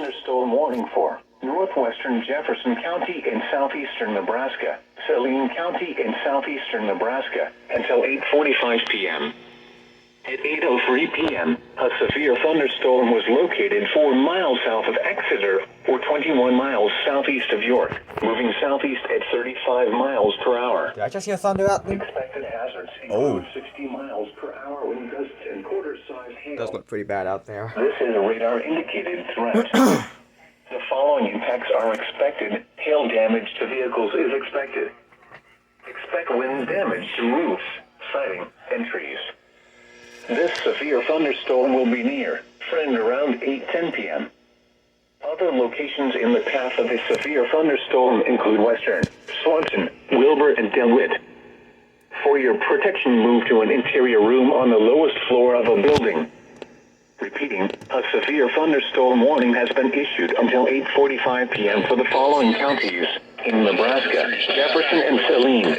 thunderstorm warning for northwestern Jefferson County in southeastern Nebraska, Saline County in southeastern Nebraska, until 8:45 p.m. At 8:03 p.m., a severe thunderstorm was located 4 miles south of Exeter, or 21 miles southeast of York, moving southeast at 35 miles per hour. Did I just hear thunder out there? Expected hazards include 60 miles per hour wind gusts and quarter-size hail. Does look pretty bad out there. This is a radar-indicated threat. The following impacts are expected. Hail damage to vehicles is expected. Expect wind damage to roofs, siding, and trees. This severe thunderstorm will be near Friend around 8:10 p.m. Other locations in the path of the severe thunderstorm include Western, Swanson, Wilbur, and DeWitt. For your protection, move to an interior room on the lowest floor of a building. Repeating, a severe thunderstorm warning has been issued until 8:45 p.m. for the following counties in Nebraska, Jefferson, and Saline.